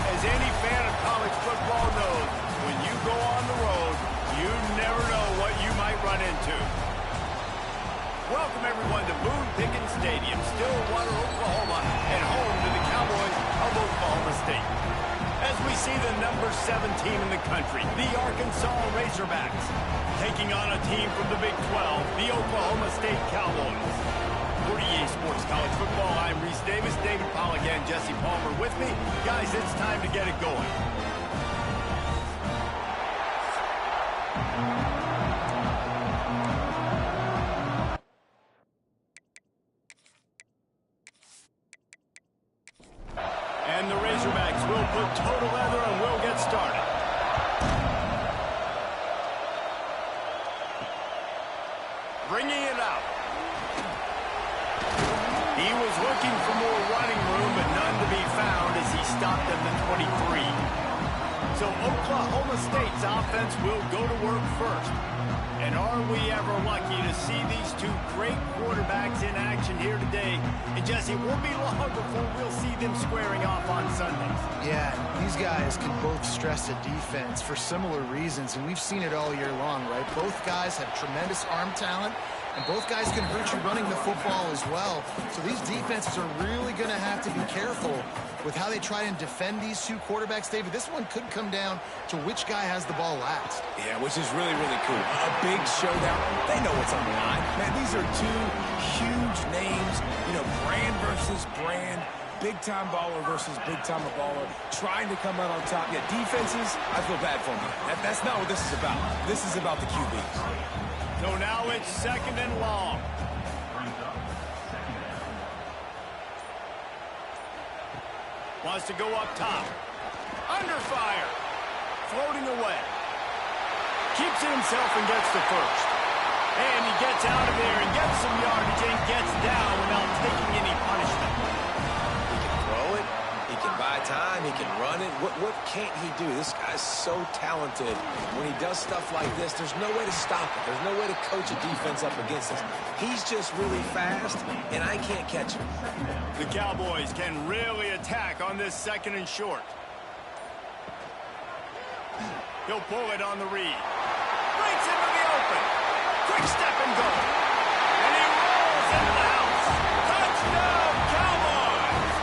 As any fan of college football knows, when you go on the road, you never know what you might run into. Welcome, everyone, to Boone Pickens Stadium, Stillwater, Oklahoma, and home to the Cowboys of Oklahoma State. As we see the number 7 team in the country, the Arkansas Razorbacks, taking on a team from the Big 12, the Oklahoma State Cowboys. For EA Sports College Football, I'm Reese Davis, David Pollack, and Jesse Palmer with me. Guys, it's time to get it going. And the Razorbacks will put total leather and we'll get started. Bringing it out. He was looking for more running room, but none to be found as he stopped at the 23. So Oklahoma State's offense will go to work first. And are we ever lucky to see these two great quarterbacks in action here today? And Jesse, it won't be long before we'll see them squaring off on Sundays. Yeah, these guys can both stress a defense for similar reasons, and we've seen it all year long, right? Both guys have tremendous arm talent, and both guys can hurt you running the football as well. So these defenses are really going to have to be careful with how they try and defend these two quarterbacks. David, this one could come down to which guy has the ball last. Yeah, which is really, really cool. A big showdown. They know what's on the line. Man, these are two huge names. You know, brand versus brand. Big-time baller versus big-time baller. Trying to come out on top. Yeah, defenses, I feel bad for them. That's not what this is about. This is about the QBs. So now it's 2nd and long. Wants to go up top. Under fire. Floating away. Keeps it himself and gets the first. And he gets out of there and gets some yardage and gets down without taking any punishment. He can throw it. He can buy time. He can run it. What can't he do? This guy's so talented. When he does stuff like this, there's no way to stop it. There's no way to coach a defense up against this. He's just really fast, and I can't catch him. The Cowboys can really attack on this 2nd and short. He'll pull it on the read. Breaks into the open. Quick step and go. And he rolls into the house. Touchdown, Cowboys!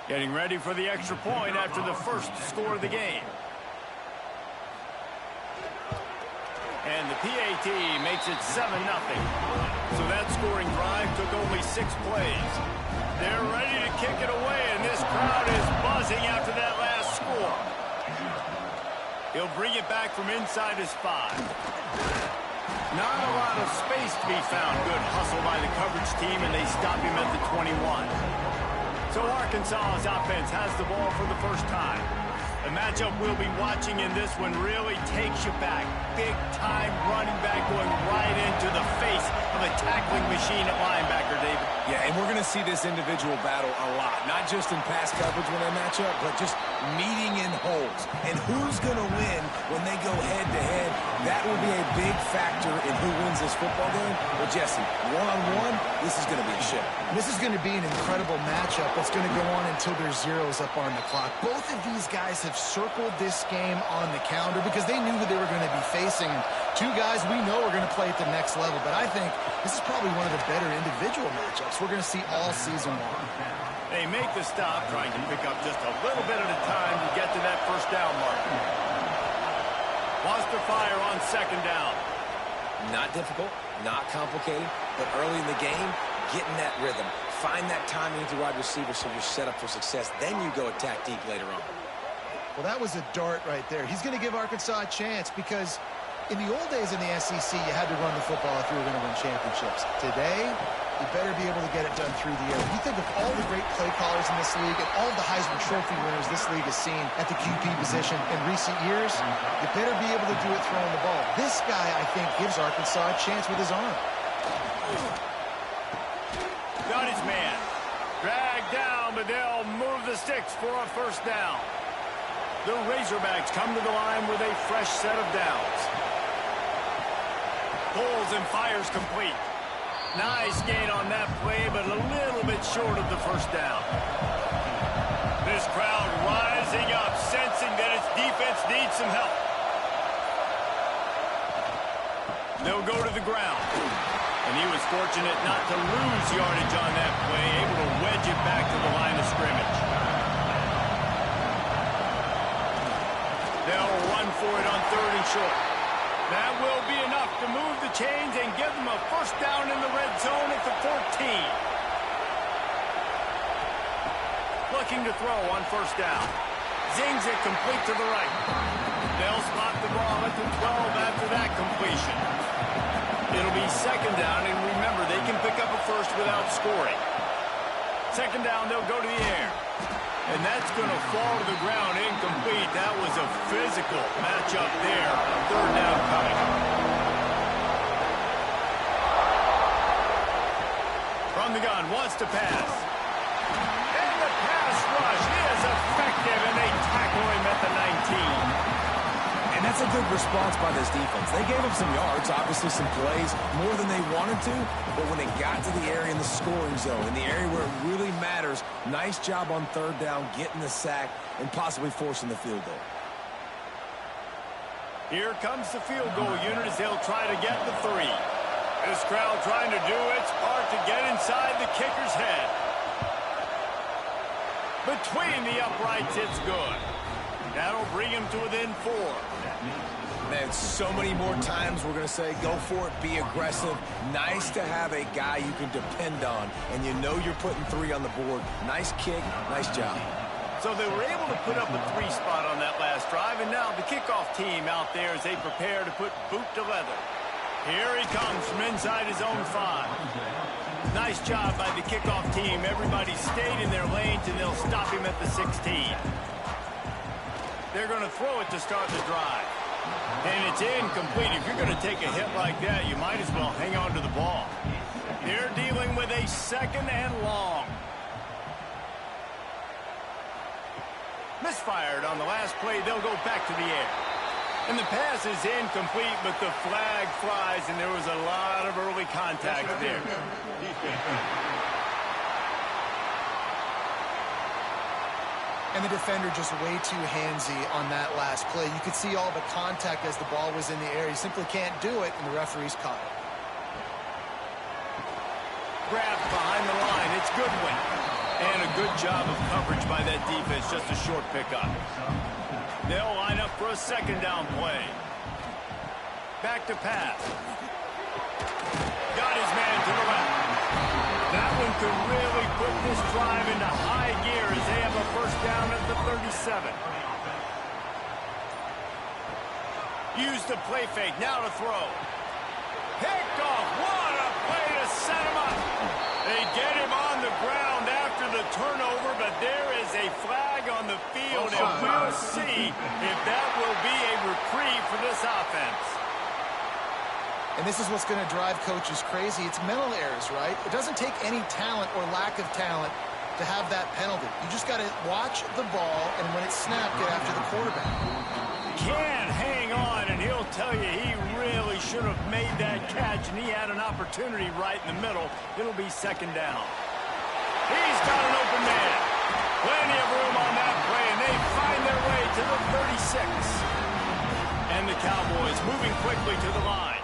Getting ready for the extra point after the first score of the game. And the PAT makes it 7-0. So that scoring drive took only 6 plays. They're ready to kick it away, and this crowd is buzzing after that last score. He'll bring it back from inside his 5. Not a lot of space to be found. Good hustle by the coverage team, and they stop him at the 21. So Arkansas's offense has the ball for the first time. The matchup we'll be watching in this one really takes you back. Big-time running back going right into the face of a tackling machine at linebacker, David. Yeah, and we're going to see this individual battle a lot. Not just in pass coverage when they match up, but just meeting in holes. And who's going to win when they go head-to-head? That will be a big factor in who wins this football game. But, Jesse, one-on-one, this is going to be a show. This is going to be an incredible matchup that's going to go on until there's zeros up on the clock. Both of these guys have circled this game on the calendar because they knew who they were going to be facing. Two guys we know are going to play at the next level, but I think this is probably one of the better individual matchups we're going to see all season long. They make the stop, trying to pick up just a little bit at a time to get to that first down mark. Wants to fire on 2nd down. Not difficult, not complicated, but early in the game, getting that rhythm. Find that timing with the wide receiver so you're set up for success. Then you go attack deep later on. Well, that was a dart right there. He's going to give Arkansas a chance because in the old days in the SEC, you had to run the football if you were going to win championships. Today, you better be able to get it done through the air. You think of all the great play callers in this league and all of the Heisman Trophy winners this league has seen at the QB position in recent years, you better be able to do it throwing the ball. This guy, I think, gives Arkansas a chance with his arm. Got his man. Dragged down, but they'll move the sticks for a first down. The Razorbacks come to the line with a fresh set of downs. Pulls and fires complete. Nice gain on that play, but a little bit short of the first down. This crowd rising up, sensing that its defense needs some help. They'll go to the ground. And he was fortunate not to lose yardage on that play, able to wedge it back to the line of scrimmage. They'll run for it on 3rd and short. That will be enough to move the chains and give them a first down in the red zone at the 14. Looking to throw on first down. Zings it complete to the right. They'll spot the ball at the 12 after that completion. It'll be second down, and remember, they can pick up a first without scoring. Second down, they'll go to the air. And that's going to fall to the ground incomplete. That was a physical matchup there. 3rd down coming. From the gun, wants to pass. And the pass rush is effective, and they tackle him at the 19. And that's a good response by this defense. They gave up some yards, obviously some plays, more than they wanted to, but when it got to the area in the scoring zone, in the area where it really matters, nice job on 3rd down, getting the sack, and possibly forcing the field goal. Here comes the field goal unit as they'll try to get the 3. This crowd trying to do its part to get inside the kicker's head. Between the uprights, it's good. That'll bring him to within 4. Man, so many more times we're going to say, go for it, be aggressive. Nice to have a guy you can depend on, and you know you're putting 3 on the board. Nice kick, nice job. So they were able to put up a 3 spot on that last drive, and now the kickoff team out there as they prepare to put boot to leather. Here he comes from inside his own 5. Nice job by the kickoff team. Everybody stayed in their lanes, and they'll stop him at the 16. They're going to throw it to start the drive. And it's incomplete. If you're going to take a hit like that, you might as well hang on to the ball. They're dealing with a 2nd and long. Misfired on the last play. They'll go back to the air. And the pass is incomplete, but the flag flies, and there was a lot of early contact there. And the defender just way too handsy on that last play. You could see all the contact as the ball was in the air. He simply can't do it, and the referee's caught it. Grabbed behind the line. It's Goodwin. And a good job of coverage by that defense. Just a short pickup. They'll line up for a 2nd down play. Back to pass. Got his man to the left. That one could really put this drive into high gear as they have a first down at the 37. Use the play fake. Now to throw. Picked off. What a play to set him up. They get him on the ground after the turnover, but there is a flag on the field, and we'll see if that will be a reprieve for this offense. And this is what's going to drive coaches crazy. It's mental errors, right? It doesn't take any talent or lack of talent to have that penalty. You just got to watch the ball, and when it's snapped, get after the quarterback. Can hang on, and he'll tell you he really should have made that catch, and he had an opportunity right in the middle. It'll be 2nd down. He's got an open man. Plenty of room on that play, and they find their way to the 36. And the Cowboys moving quickly to the line.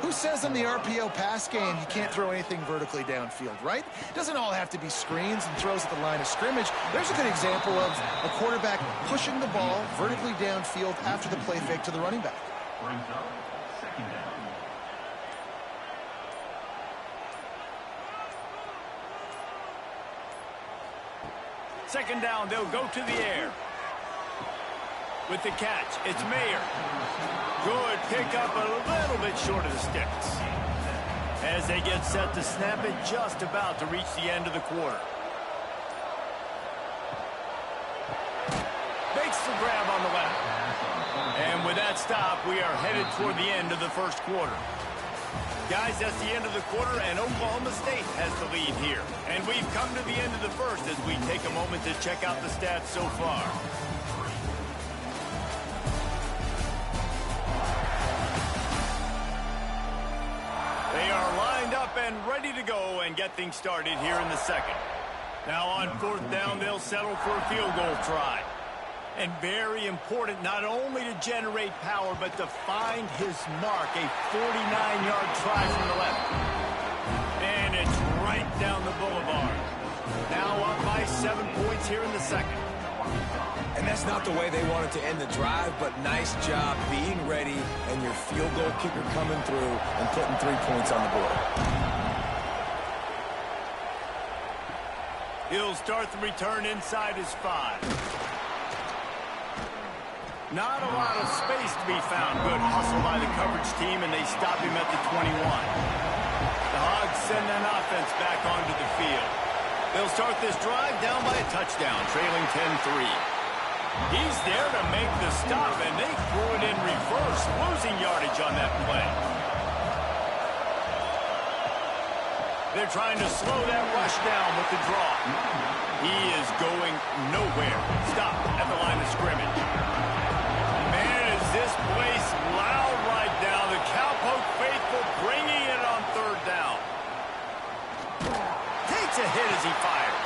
Who says in the RPO pass game you can't throw anything vertically downfield, right? It doesn't all have to be screens and throws at the line of scrimmage. There's a good example of a quarterback pushing the ball vertically downfield after the play fake to the running back. Second down, they'll go to the air. With the catch, it's Mayer. Good pickup, a little bit short of the sticks. as they get set to snap it, just about to reach the end of the quarter. Makes the grab on the left. And with that stop, we are headed toward the end of the first quarter. Guys, that's the end of the quarter, and Oklahoma State has the lead here. And we've come to the end of the first as we take a moment to check out the stats so far. They are lined up and ready to go and get things started here in the second. Now on fourth down, they'll settle for a field goal try. And very important not only to generate power, but to find his mark, a 49-yard try from the left. And it's right down the boulevard. Now up by 7 points here in the second. And that's not the way they wanted to end the drive, but nice job being ready and your field goal kicker coming through and putting 3 points on the board. He'll start the return inside his 5. Not a lot of space to be found. Good hustle by the coverage team, and they stop him at the 21. The Hogs send an offense back onto the field. They'll start this drive down by a touchdown, trailing 10-3. He's there to make the stop, and they threw it in reverse, losing yardage on that play. They're trying to slow that rush down with the draw. He is going nowhere. Stop at the line of scrimmage. This place loud right now. The Cowpoke faithful bringing it on third down. Takes a hit as he fires.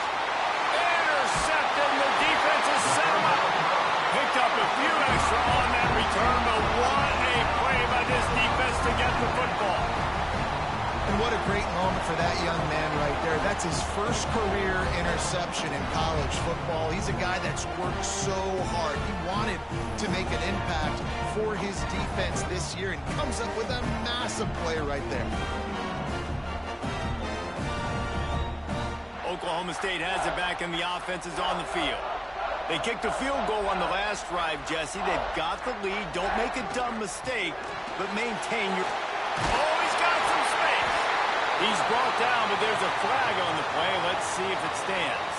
Intercepted. The defense is set him up. Picked up a few extra on that return, but what a play by this defense to get the football. And what a great moment for that young man right there. That's his first career interception in college football. He's a guy that's worked so hard. He wanted to make an impact for his defense this year and comes up with a massive play right there. Oklahoma State has it back and the offense is on the field. They kicked a field goal on the last drive, Jesse. They've got the lead. Don't make a dumb mistake, but maintain your... Oh, he's got some space. He's brought down, but there's a flag on the play. Let's see if it stands.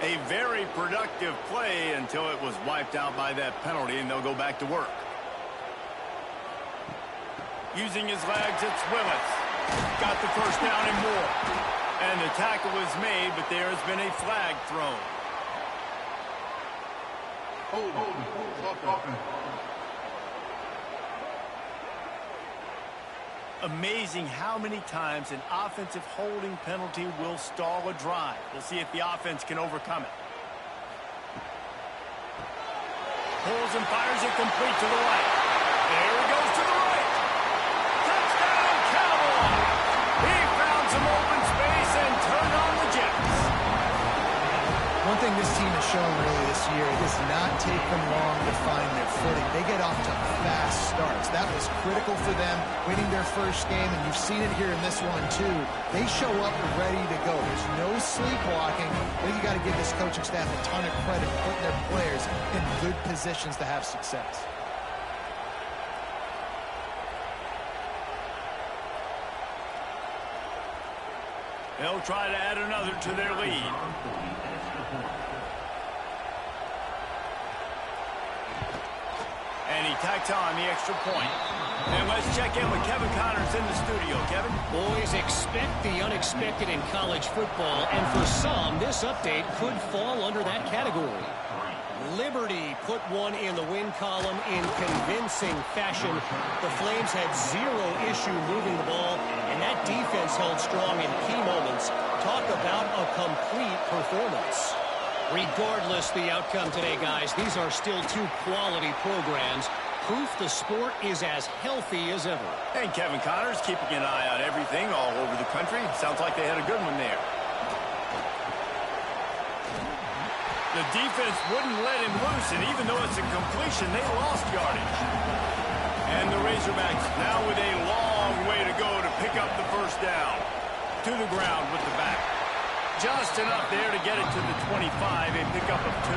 A very productive play until it was wiped out by that penalty, and they'll go back to work. Using his legs, it's Willis. Got the first down and more. And the tackle is made, but there has been a flag thrown. Amazing how many times an offensive holding penalty will stall a drive. We'll see if the offense can overcome it. Pulls and fires it complete to the right. There he goes to the right. Touchdown, Cowboys! He found some open space and turned on the Jets. One thing this team has shown really this year, it does not take them long to find their footing. They get off to fast starts. That was critical for them, winning their first game, and you've seen it here in this one too. They show up ready to go. There's no sleepwalking. I think you got to give this coaching staff a ton of credit for putting their players in good positions to have success. They'll try to add another to their lead. And he tacked on the extra point. And let's check in with Kevin Connors in the studio. Kevin? Boys, expect the unexpected in college football, and for some, this update could fall under that category. Liberty put one in the win column in convincing fashion. The Flames had zero issue moving the ball, and that defense held strong in key moments. Talk about a complete performance. Regardless the outcome today, guys, these are still two quality programs. Proof the sport is as healthy as ever. And Kevin Connors keeping an eye on everything all over the country. Sounds like they had a good one there. The defense wouldn't let him loose, and even though it's a completion, they lost yardage. And the Razorbacks now with a long way to go to pick up the first down. To the ground with the back. Just enough there to get it to the 25, a pickup of 2.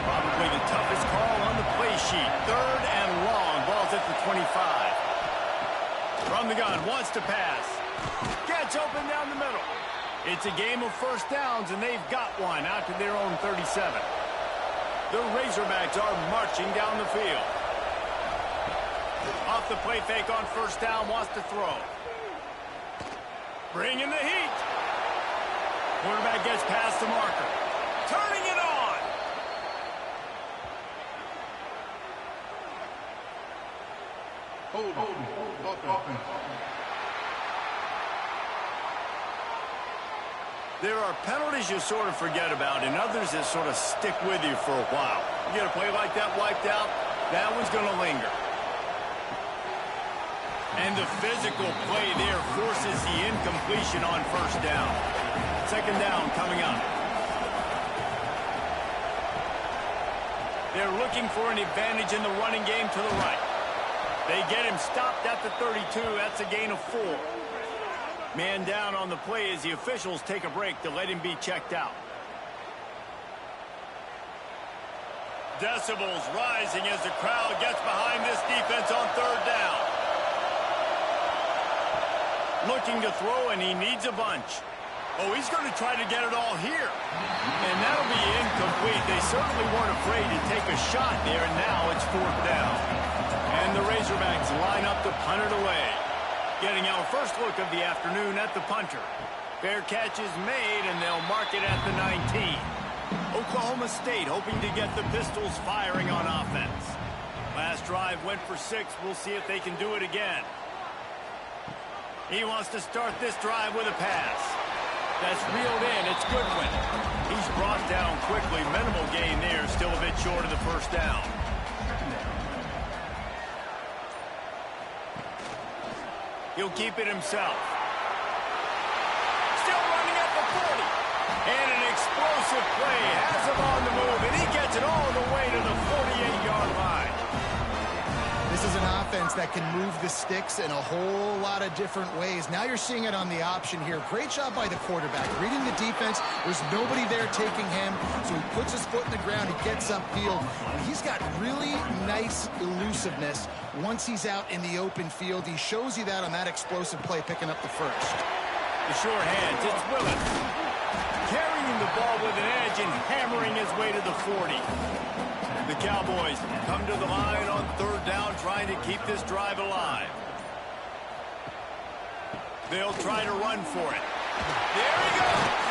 Probably the toughest call on the play sheet. 3rd and long. Ball's at the 25. From the gun, wants to pass. Gets open down the middle. It's a game of first downs, and they've got one out to their own 37. The Razorbacks are marching down the field. Off the play fake on first down, wants to throw. Bringing the heat. Quarterback gets past the marker. Turning it on. There are penalties you sort of forget about and others that sort of stick with you for a while. You get a play like that wiped out, that one's going to linger. And the physical play there forces the incompletion on first down. 2nd down coming up. They're looking for an advantage in the running game to the right. They get him stopped at the 32. That's a gain of 4. Man down on the play as the officials take a break to let him be checked out. Decibels rising as the crowd gets behind this defense on 3rd down. Looking to throw, and he needs a bunch. Oh, he's going to try to get it all here. And that'll be incomplete. They certainly weren't afraid to take a shot there, and now it's 4th down. And the Razorbacks line up to punt it away. Getting our first look of the afternoon at the punter. Fair catch is made, and they'll mark it at the 19. Oklahoma State hoping to get the Pistols firing on offense. Last drive went for 6. We'll see if they can do it again. He wants to start this drive with a pass. That's reeled in. It's Goodwin. He's brought down quickly. Minimal gain there. Still a bit short of the first down. He'll keep it himself. Still running at the 40. And an explosive play. Has him on the move, and he gets it all the way to the 48-yard line. This is an offense that can move the sticks in a whole lot of different ways. Now you're seeing it on the option here. Great job by the quarterback. Reading the defense, there's nobody there taking him, so he puts his foot in the ground, he gets upfield, and he's got really nice elusiveness once he's out in the open field. He shows you that on that explosive play, picking up the first. The short hands, it's Willis. Carrying the ball with an edge and hammering his way to the 40. The Cowboys come to the line on 3rd down, trying to keep this drive alive. They'll try to run for it. There he goes.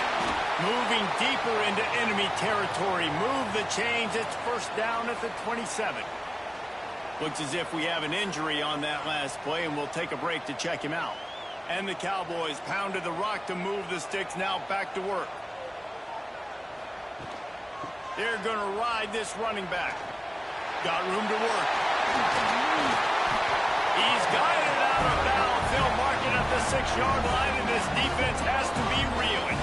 Moving deeper into enemy territory. Move the chains. It's 1st down at the 27. Looks as if we have an injury on that last play, and we'll take a break to check him out. And the Cowboys pounded the rock to move the sticks. Now back to work. They're going to ride this running back. Got room to work. He's guided out of bounds. They'll mark it at the 6-yard line, and this defense has to be reeling.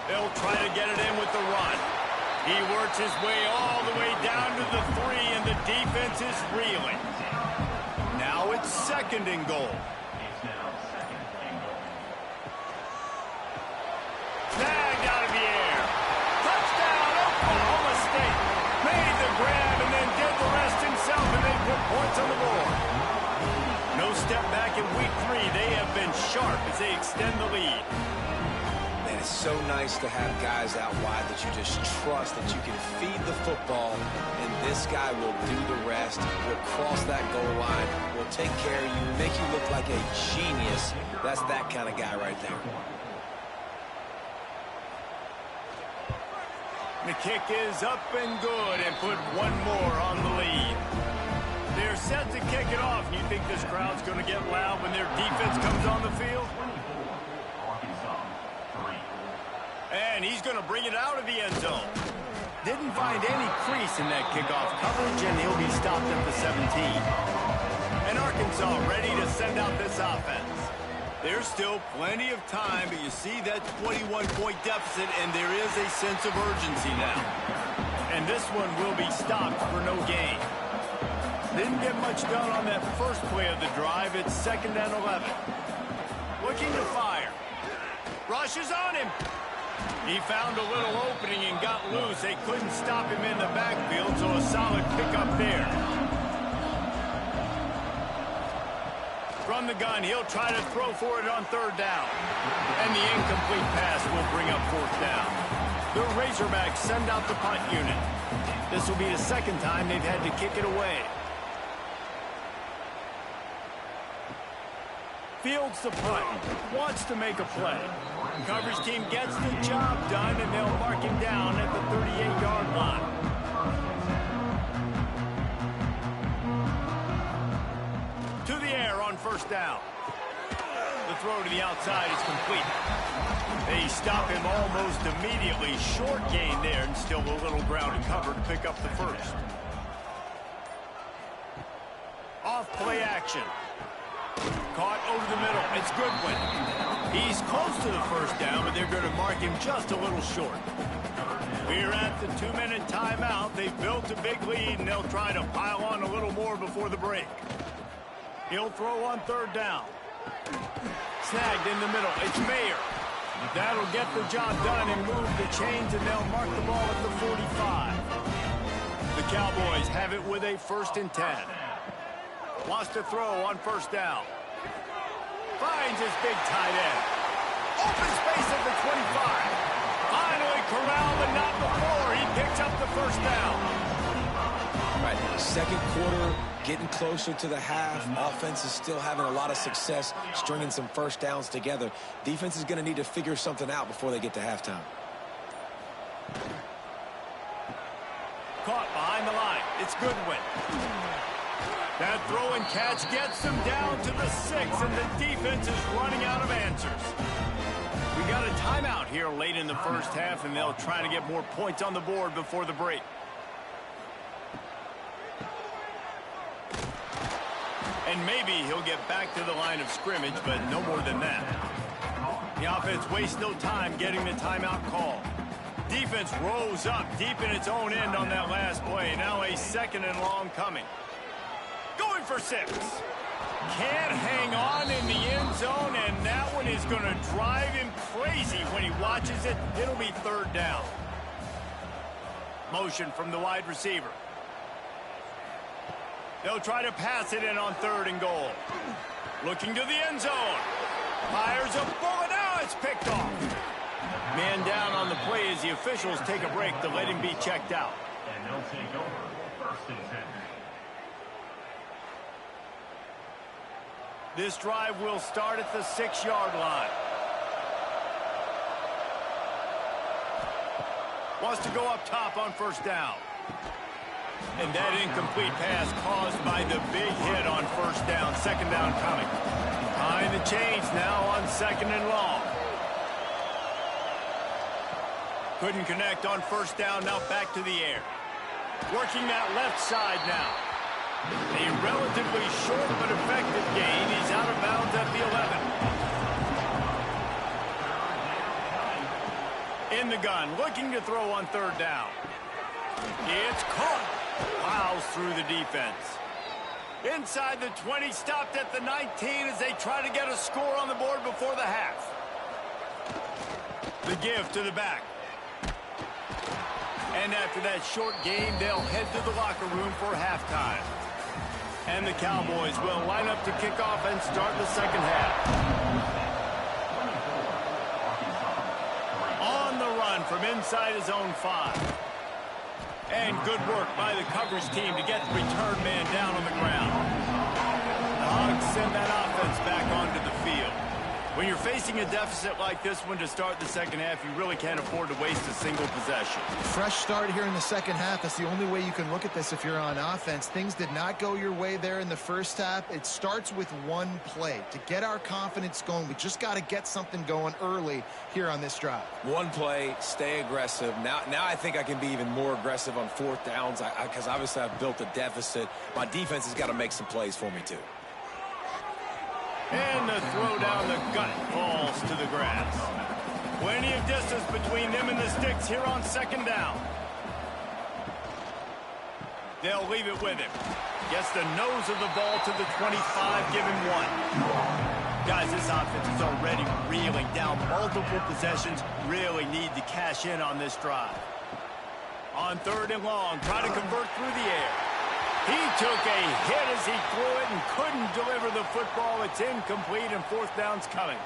They'll try to get it in with the run. He works his way all the way down to the 3, and the defense is reeling. Now it's 2nd and goal. Snagged out of the air. Touchdown, Oklahoma State. Made the grab and then did the rest himself, and they put points on the board. No step back in week 3. They have been sharp as they extend the lead. Man, it's so nice to have guys out wide that you just trust that you can feed the football, and this guy will do the rest, will cross that goal line, will take care of you, make you look like a genius. That's that kind of guy right there. The kick is up and good, and put one more on the lead. They're set to kick it off. You think this crowd's going to get loud when their defense comes on the field? And he's going to bring it out of the end zone. Didn't find any crease in that kickoff coverage, and he'll be stopped at the 17. And Arkansas ready to send out this offense. There's still plenty of time, but you see that 21-point deficit, and there is a sense of urgency now. And this one will be stopped for no gain. Didn't get much done on that first play of the drive. It's 2nd and 11. Looking to fire. Rush is on him. He found a little opening and got loose. They couldn't stop him in the backfield, so a solid pickup there. From the gun, he'll try to throw for it on third down. And the incomplete pass will bring up fourth down. The Razorbacks send out the punt unit. This will be the second time they've had to kick it away. Fields the punt, wants to make a play. Coverage team gets the job done, and they'll mark him down at the 38-yard line. To the air on first down. The throw to the outside is complete. They stop him almost immediately. Short gain there, and still a little ground to cover to pick up the first. Off play action. Caught over the middle. It's Goodwin. He's close to the first down, but they're going to mark him just a little short. We're at the 2-minute timeout. They've built a big lead, and they'll try to pile on a little more before the break. He'll throw on third down. Snagged in the middle. It's Mayer. That'll get the job done and move the chains, and they'll mark the ball at the 45. The Cowboys have it with a 1st and 10. Wants to throw on first down. Finds his big tight end. Open space at the 25. Finally corralled, but not before. He picks up the first down. Right, second quarter, getting closer to the half. Offense is still having a lot of success stringing some first downs together. Defense is going to need to figure something out before they get to halftime. Caught behind the line. It's Goodwin. That throw and catch gets them down to the 6, and the defense is running out of answers. We got a timeout here late in the first half, and they'll try to get more points on the board before the break. And maybe he'll get back to the line of scrimmage, but no more than that. The offense wastes no time getting the timeout call. Defense rose up deep in its own end on that last play. Now a 2nd and long coming. Going for 6. Can't hang on in the end zone, and that one is going to drive him crazy when he watches it. It'll be 3rd down. Motion from the wide receiver. They'll try to pass it in on 3rd and goal. Looking to the end zone. Fires a bullet. Now it's picked off. Man down on the play as the officials take a break to let him be checked out. And they'll take over 1st and 10. This drive will start at the 6-yard line. Wants to go up top on first down. And that incomplete pass caused by the big hit on first down. 2nd down coming. Behind the chains now on 2nd and long. Couldn't connect on first down. Now back to the air. Working that left side now. A relatively short but effective gain. He's out of bounds at the 11. In the gun, looking to throw on 3rd down. It's caught. Plows through the defense. Inside the 20, stopped at the 19 as they try to get a score on the board before the half. The give to the back. And after that short game, they'll head to the locker room for halftime. And the Cowboys will line up to kick off and start the 2nd half. On the run from inside his own 5. And good work by the coverage team to get the return man down on the ground. The Hogs send that offense back onto the field. When you're facing a deficit like this one to start the 2nd half, you really can't afford to waste a single possession. Fresh start here in the 2nd half. That's the only way you can look at this if you're on offense. Things did not go your way there in the first half. It starts with one play. To get our confidence going, we just got to get something going early here on this drive. One play, stay aggressive. Now I think I can be even more aggressive on 4th downs because obviously I've built a deficit. My defense has got to make some plays for me too. And the throw down the gut falls to the grass. Plenty of distance between them and the sticks here on 2nd down. They'll leave it with him. Gets the nose of the ball to the 25, give him 1. Guys, this offense is already reeling down multiple possessions. Really need to cash in on this drive. On 3rd and long, try to convert through the air. He took a hit as he threw it and couldn't deliver the football. It's incomplete, and 4th down's coming.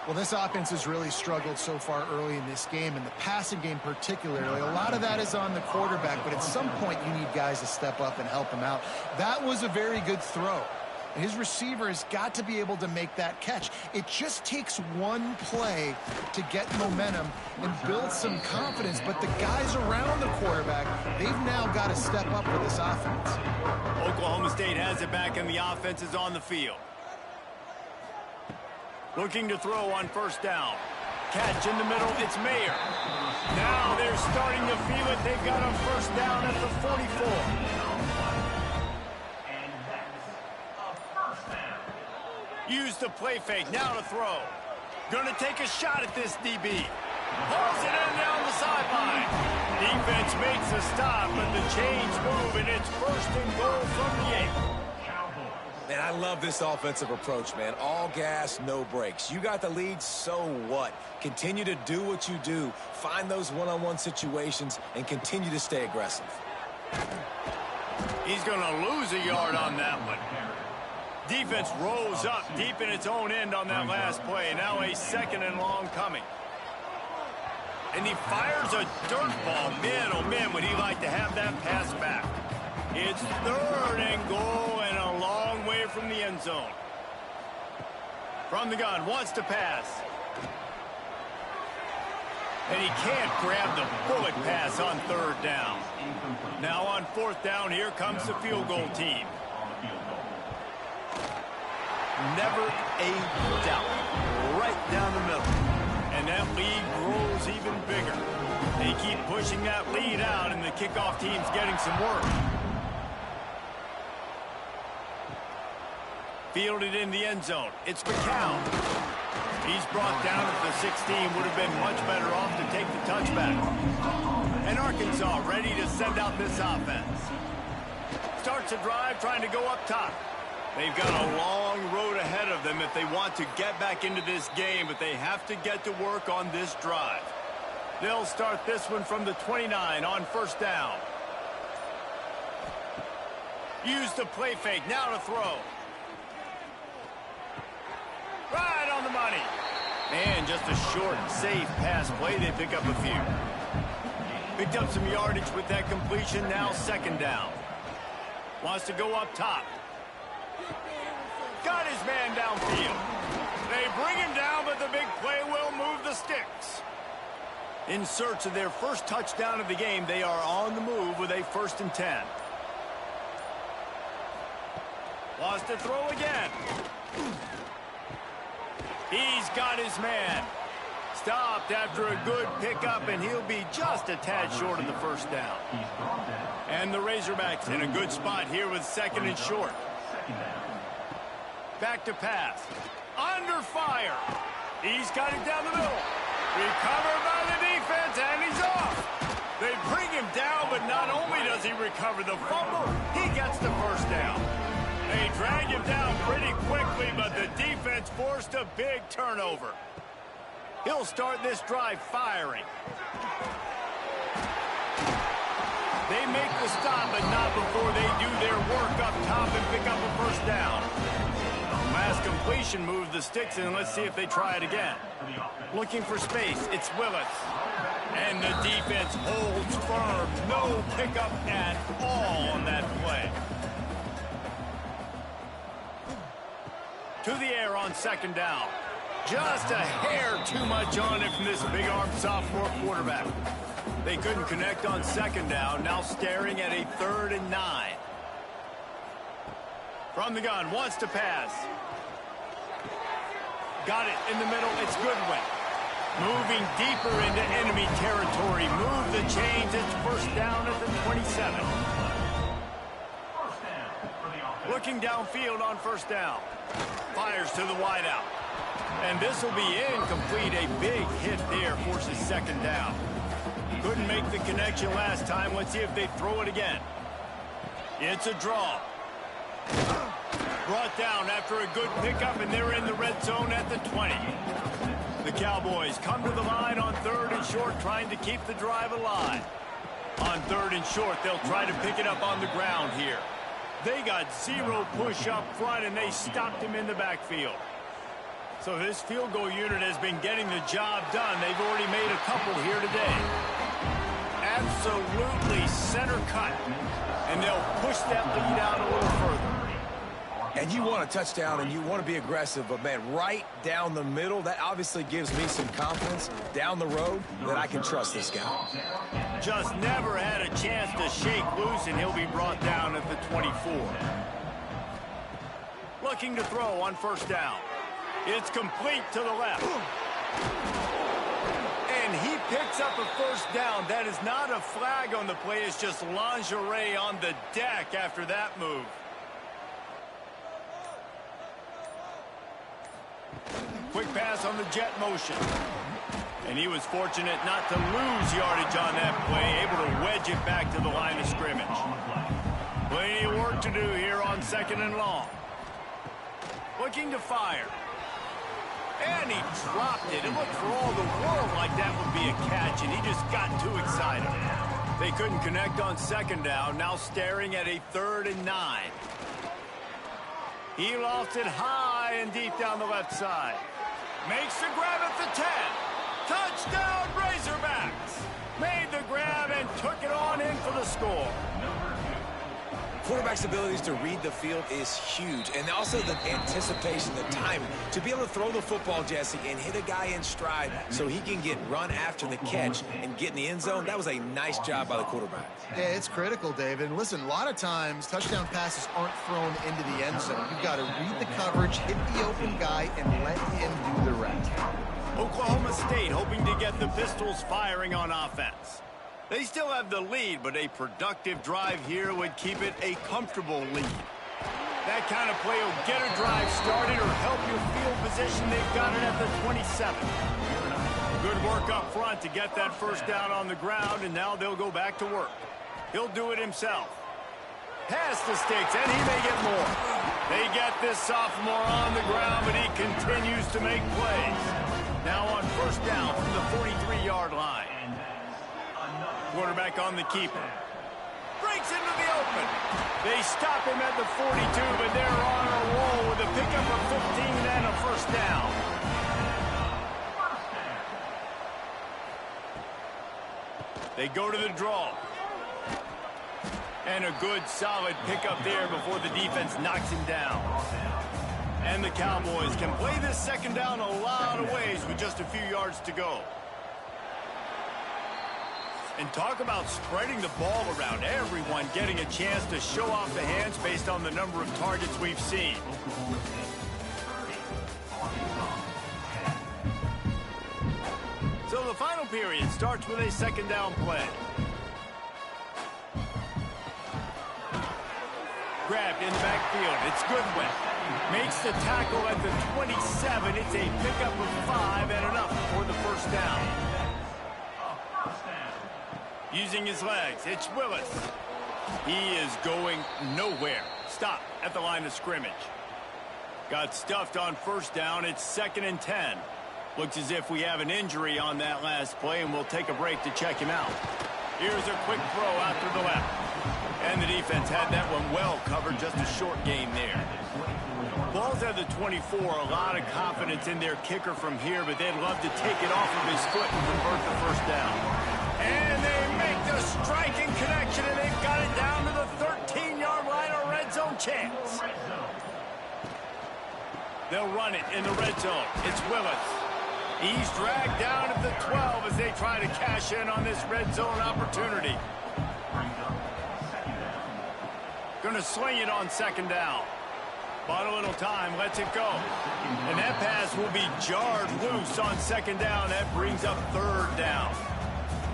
Well, this offense has really struggled so far early in this game, and the passing game particularly. A lot of that is on the quarterback, but at some point you need guys to step up and help him out. That was a very good throw. And his receiver has got to be able to make that catch. It just takes one play to get momentum and build some confidence, but the guys around the quarterback, they've now got to step up for this offense. Oklahoma State has it back, and the offense is on the field. Looking to throw on 1st down. Catch in the middle, it's Mayer. Now they're starting to feel it. They've got a 1st down at the 44. And that's a 1st down. Use the play fake, now to throw. Gonna take a shot at this DB. Pulls it in down the sideline. Defense makes a stop, but the chains move, and it's 1st and goal from the 8. Man, I love this offensive approach, man. All gas, no brakes. You got the lead, so what? Continue to do what you do. Find those one-on-one situations and continue to stay aggressive. He's going to lose a yard on that one. Defense rose up deep in its own end on that last play. Now a 2nd and long coming. And he fires a dirt ball. Man, oh man, would he like to have that pass back. It's 3rd and goal and a long way from the end zone. From the gun, wants to pass. And he can't grab the bullet pass on 3rd down. Now on 4th down, here comes the field goal team. Never a doubt. Right down the middle. And that lead grows even bigger. They keep pushing that lead out, and the kickoff team's getting some work. Fielded in the end zone. It's McCown. He's brought down at the 16. Would have been much better off to take the touchback. And Arkansas ready to send out this offense. Starts a drive trying to go up top. They've got a long road ahead of them if they want to get back into this game, but they have to get to work on this drive. They'll start this one from the 29 on 1st down. Use the play fake. Now to throw. Right on the money. And just a short, safe pass play. They pick up a few. Picked up some yardage with that completion. Now 2nd down. Wants to go up top. Got his man downfield. They bring him down, but the big play will move the sticks. In search of their 1st touchdown of the game, they are on the move with a 1st and 10. Wants to throw again. He's got his man. Stopped after a good pickup, and he'll be just a tad short of the 1st down. And the Razorbacks in a good spot here with 2nd and short. Back to pass. Under fire. He's got it down the middle. Recovered by the defense, and he's off. They bring him down, but not only does he recover the fumble, he gets the 1st down. They drag him down pretty quickly, but the defense forced a big turnover. He'll start this drive firing. They make the stop, but not before they do their work up top and pick up a 1st down. Last completion moved the sticks, and let's see if they try it again. Looking for space, it's Willis. And the defense holds firm. No pickup at all on that play. To the air on 2nd down. Just a hair too much on it from this big-armed sophomore quarterback. They couldn't connect on 2nd down, now staring at a 3rd and 9. From the gun, wants to pass. Got it in the middle, it's Goodwin. Moving deeper into enemy territory. Move the chains, it's 1st down at the 27. Looking downfield on 1st down. Fires to the wideout. And this will be incomplete. A big hit there forces 2nd down. Couldn't make the connection last time. Let's see if they throw it again. It's a draw. Brought down after a good pickup, and they're in the red zone at the 20. The Cowboys come to the line on 3rd and short, trying to keep the drive alive. On 3rd and short, they'll try to pick it up on the ground here. They got 0 push up front, and they stopped him in the backfield. So this field goal unit has been getting the job done. They've already made a couple here today. Absolutely center cut. And they'll push that lead out a little further. And you want a touchdown and you want to be aggressive, but man, right down the middle, that obviously gives me some confidence down the road that I can trust this guy. Just never had a chance to shake loose, and he'll be brought down at the 24. Looking to throw on 1st down. It's complete to the left. And he picks up a 1st down. That is not a flag on the play. It's just lingerie on the deck after that move. Quick pass on the jet motion. And he was fortunate not to lose yardage on that play, able to wedge it back to the line of scrimmage. Plenty of work to do here on 2nd and long. Looking to fire. And he dropped it. It looked for all the world like that would be a catch, and he just got too excited. They couldn't connect on 2nd down, now staring at a 3rd and 9. He lost it high and deep down the left side. Makes the grab at the 10. Touchdown, Razorbacks! Made the grab and took it on in for the score. Quarterback's abilities to read the field is huge, and also the anticipation, the timing. To be able to throw the football, Jesse, and hit a guy in stride so he can get run after the catch and get in the end zone, that was a nice job by the quarterback. Yeah, it's critical, David. And listen, a lot of times touchdown passes aren't thrown into the end zone. You've got to read the coverage, hit the open guy, and let him do the rest. Oklahoma State hoping to get the Pistols firing on offense. They still have the lead, but a productive drive here would keep it a comfortable lead. That kind of play will get a drive started or help your field position. They've got it at the 27. Good work up front to get that 1st down on the ground, and now they'll go back to work. He'll do it himself. Pass the sticks, and he may get more. They get this sophomore on the ground, but he continues to make plays. Now on 1st down from the 43-yard line. Quarterback on the keeper. Breaks into the open. They stop him at the 42, but they're on a roll with a pickup of 15 and a 1st down. They go to the draw. And a good, solid pickup there before the defense knocks him down. And the Cowboys can play this 2nd down a lot of ways with just a few yards to go. And talk about spreading the ball around, everyone getting a chance to show off the hands based on the number of targets we've seen. So the final period starts with a 2nd down play. Grabbed in the backfield. It's Goodwin. Makes the tackle at the 27. It's a pickup of 5 and enough for the 1st down. Using his legs, it's Willis. He is going nowhere. Stop at the line of scrimmage. Got stuffed on 1st down. It's 2nd and 10. Looks as if we have an injury on that last play, and we'll take a break to check him out. Here's a quick throw out to the left. And the defense had that one well covered, just a short gain there. Ball's at the 24, a lot of confidence in their kicker from here, but they'd love to take it off of his foot and convert the 1st down. And they make the striking connection, and they've got it down to the 13-yard line, a red zone chance. They'll run it in the red zone. It's Willis. He's dragged down at the 12 as they try to cash in on this red zone opportunity. Going to swing it on 2nd down. Bought a little time, lets it go. And that pass will be jarred loose on 2nd down. That brings up 3rd down.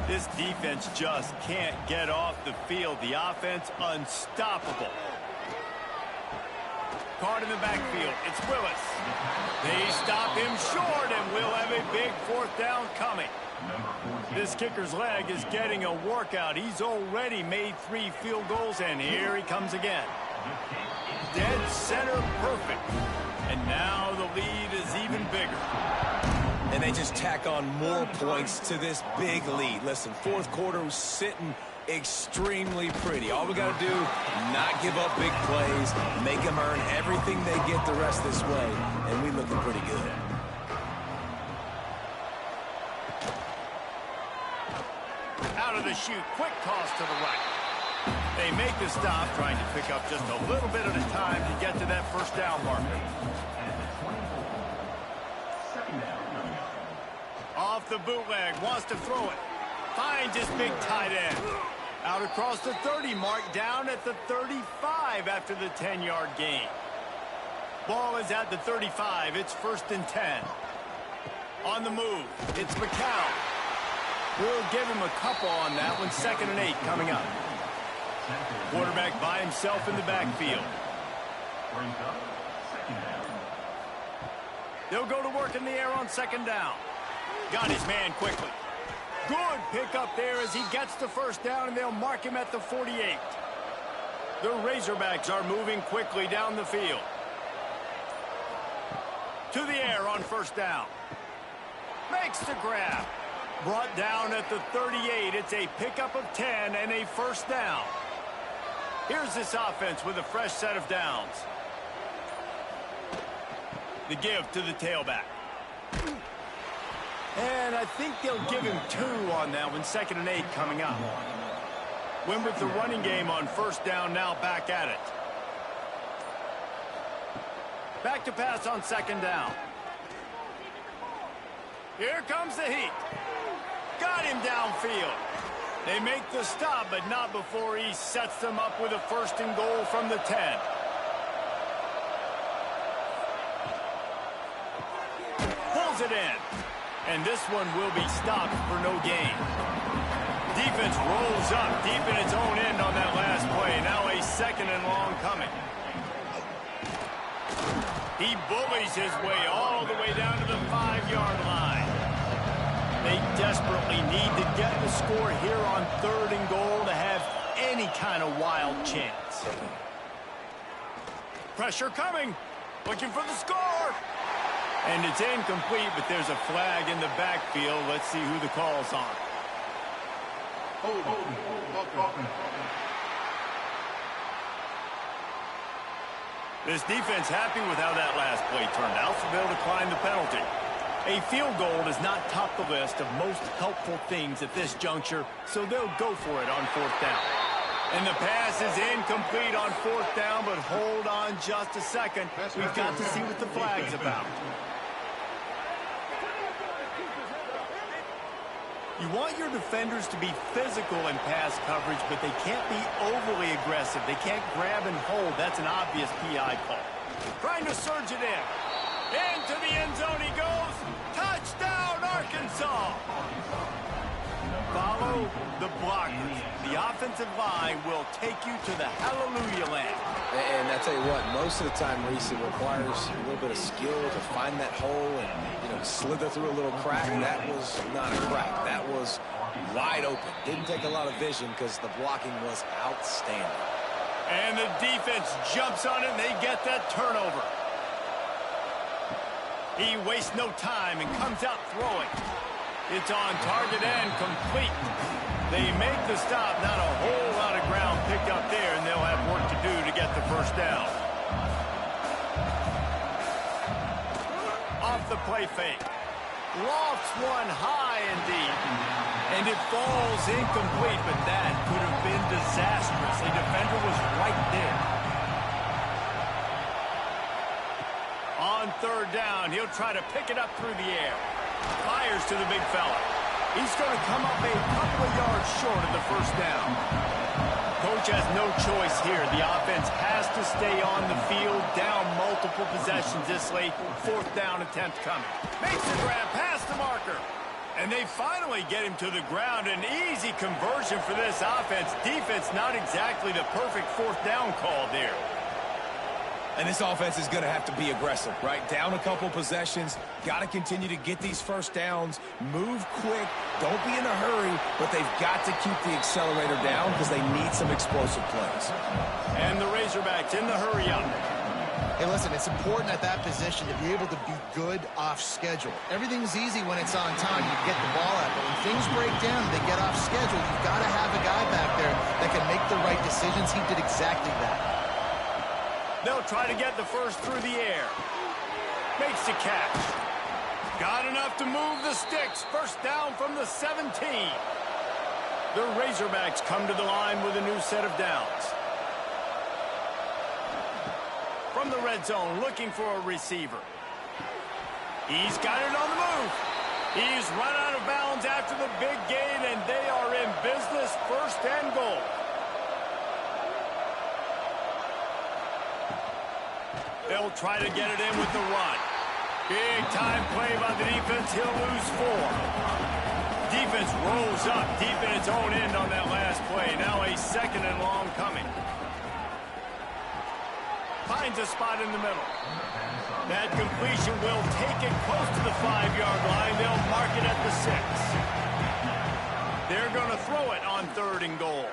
This defense just can't get off the field. The offense unstoppable. Card in the backfield. It's Willis. They stop him short, and we'll have a big 4th down coming. This kicker's leg is getting a workout. He's already made 3 field goals, and here he comes again. Dead center perfect. And now the lead is even bigger. And they just tack on more points to this big lead. Listen, fourth quarter was sitting extremely pretty. All we got to do, not give up big plays, make them earn everything they get the rest this way, and we looking pretty good. Out of the chute, quick toss to the right. They make the stop, trying to pick up just a little bit at a time to get to that first down marker. Off the bootleg, wants to throw it. Finds his big tight end. Out across the 30 mark, down at the 35 after the 10-yard gain. Ball is at the 35. It's 1st and 10. On the move, it's McCown. We'll give him a couple on that one. 2nd and 8 coming up. Quarterback by himself in the backfield. They'll go to work in the air on 2nd down. Got his man quickly. Good pickup there as he gets the first down, and they'll mark him at the 48. The Razorbacks are moving quickly down the field. To the air on 1st down. Makes the grab. Brought down at the 38. It's a pickup of 10 and a 1st down. Here's this offense with a fresh set of downs. The give to the tailback. And I think they'll give him 2 on that one. 2nd and 8 coming up. Win with the running game on 1st down, now back at it. Back to pass on 2nd down. Here comes the heat. Got him downfield. They make the stop, but not before he sets them up with a 1st and goal from the 10. Pulls it in. And this one will be stopped for no gain. Defense rolls up deep in its own end on that last play. Now a 2nd and long coming. He bullies his way all the way down to the 5-yard line. They desperately need to get the score here on 3rd and goal to have any kind of wild chance. Pressure coming. Looking for the score. And it's incomplete, but there's a flag in the backfield. Let's see who the call's on. This defense happy with how that last play turned out, so they'll decline the penalty. A field goal does not top the list of most helpful things at this juncture, so they'll go for it on 4th down. And the pass is incomplete on 4th down, but hold on just a second. We've got to see what the flag's about. You want your defenders to be physical in pass coverage, but they can't be overly aggressive. They can't grab and hold. That's an obvious PI call. Trying to surge it in. Into the end zone he goes. Touchdown, Arkansas! Follow the blockers. The offensive line will take you to the hallelujah land. And I tell you what, most of the time, Reese, it requires a little bit of skill to find that hole and, slither through a little crack. That was not a crack. That was wide open. Didn't take a lot of vision because the blocking was outstanding. And the defense jumps on it, and they get that turnover. He wastes no time and comes out throwing. It's on target and complete. They make the stop. Not a whole lot of ground picked up there, and they'll have work to do to get the 1st down. Off the play fake. Lofts one high and deep. And it falls incomplete, but that could have been disastrous. A defender was right there. On 3rd down, he'll try to pick it up through the air. Fires to the big fella. He's going to come up a couple of yards short of the 1st down. Coach has no choice here. The offense has to stay on the field, down multiple possessions this late. 4th down attempt coming. Makes the grab past the marker. And they finally get him to the ground. An easy conversion for this offense. Defense not exactly the perfect 4th down call there. And this offense is going to have to be aggressive, right? Down a couple possessions, got to continue to get these first downs, move quick, don't be in a hurry, but they've got to keep the accelerator down because they need some explosive plays. And the Razorbacks in the hurry up. Hey, listen, it's important at that position to be able to be good off schedule. Everything's easy when it's on time. You get the ball out, but when things break down and they get off schedule, you've got to have a guy back there that can make the right decisions. He did exactly that. They'll try to get the first through the air. Makes the catch. Got enough to move the sticks. First down from the 17. The Razorbacks come to the line with a new set of downs. From the red zone, looking for a receiver. He's got it on the move. He's run out of bounds after the big gain, and they are in business, first and goal. They'll try to get it in with the run. Big time play by the defense. He'll lose 4. Defense rolls up deep in its own end on that last play. Now a second and long coming. Finds a spot in the middle. That completion will take it close to the 5-yard line. They'll mark it at the 6. They're going to throw it on 3rd and goal.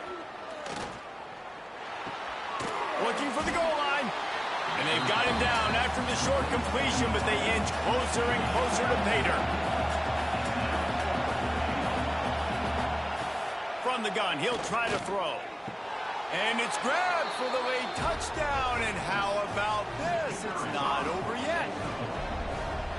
Looking for the goal line. And they've got him down after the short completion, but they inch closer and closer to Pater. From the gun, he'll try to throw. And it's grabbed for the late touchdown. And how about this? It's not over yet.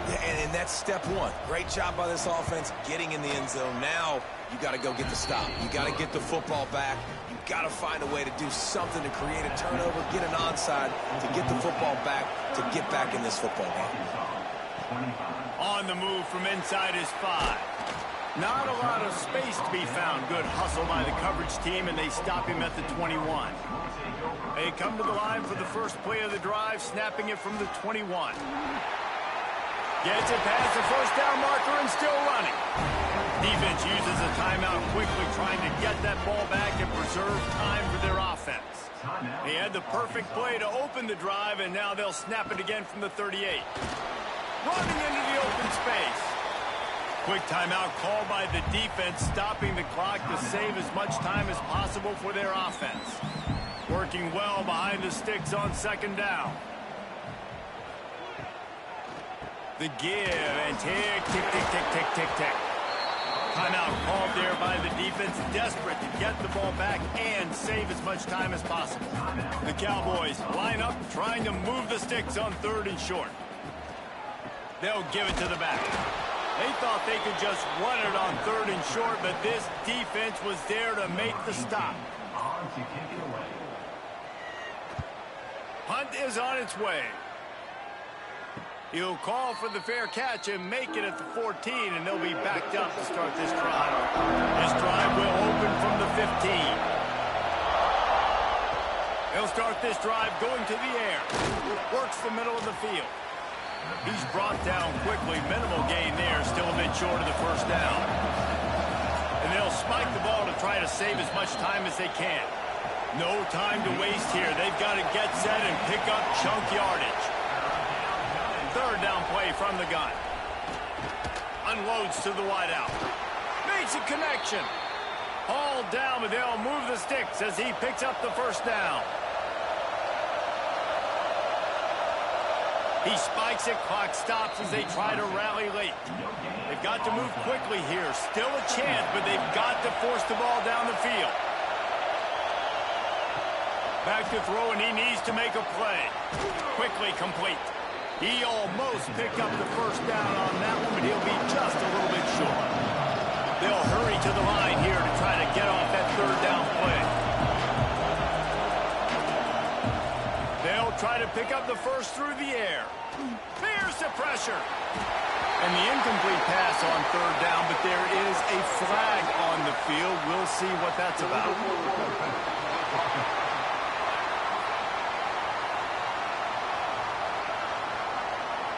Yeah, and that's step 1. Great job by this offense getting in the end zone. Now you got to go get the stop. You got to get the football back. You got to find a way to do something to create a turnover, get an onside, to get the football back, to get back in this football game. On the move from inside his 5. Not a lot of space to be found. Good hustle by the coverage team, and they stop him at the 21. They come to the line for the first play of the drive, snapping it from the 21. Gets it past the first down marker and still running. Defense uses a timeout quickly, trying to get that ball back and preserve time for their offense. They had the perfect play to open the drive, and now they'll snap it again from the 38. Running into the open space. Quick timeout called by the defense, stopping the clock to save as much time as possible for their offense. Working well behind the sticks on 2nd down. The give and tick, tick, tick, tick, tick, tick, tick. Timeout called there by the defense, desperate to get the ball back and save as much time as possible. The Cowboys line up, trying to move the sticks on 3rd and short. They'll give it to the back. They thought they could just run it on 3rd and short, but this defense was there to make the stop. Hunt is on its way. He'll call for the fair catch and make it at the 14, and they'll be backed up to start this drive. This drive will open from the 15. He'll start this drive going to the air. Works the middle of the field. He's brought down quickly. Minimal gain there, still a bit short of the first down. And they'll spike the ball to try to save as much time as they can. No time to waste here. They've got to get set and pick up chunk yardage. 3rd down play from the gun. Unloads to the wideout. Makes a connection. Hauled down, but they'll move the sticks as he picks up the first down. He spikes it, clock stops as they try to rally late. They've got to move quickly here. Still a chance, but they've got to force the ball down the field. Back to throw, and he needs to make a play. Quickly complete. He almost picked up the first down on that one, but he'll be just a little bit short. They'll hurry to the line here to try to get off that 3rd down play. They'll try to pick up the first through the air. Fears the pressure. And the incomplete pass on 3rd down, but there is a flag on the field. We'll see what that's about.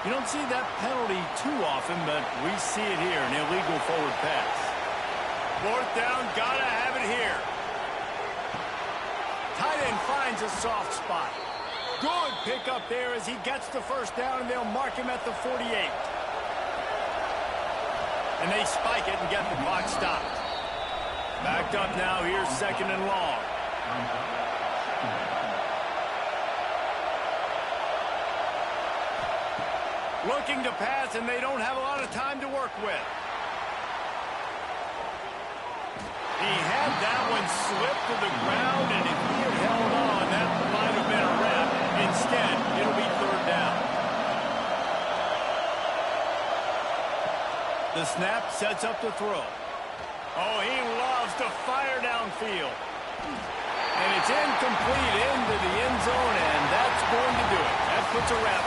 You don't see that penalty too often, but we see it here, an illegal forward pass. 4th down, gotta have it here. Tight end finds a soft spot. Good pickup there as he gets the first down, and they'll mark him at the 48. And they spike it and get the clock stopped. Backed up now, here's 2nd and long. Looking to pass, and they don't have a lot of time to work with. He had that one slip to the ground, and if he had held on, that might have been a wrap. Instead, it'll be 3rd down. The snap sets up the throw. Oh, he loves to fire downfield. And it's incomplete into the end zone, and that's going to do it. That puts a wrap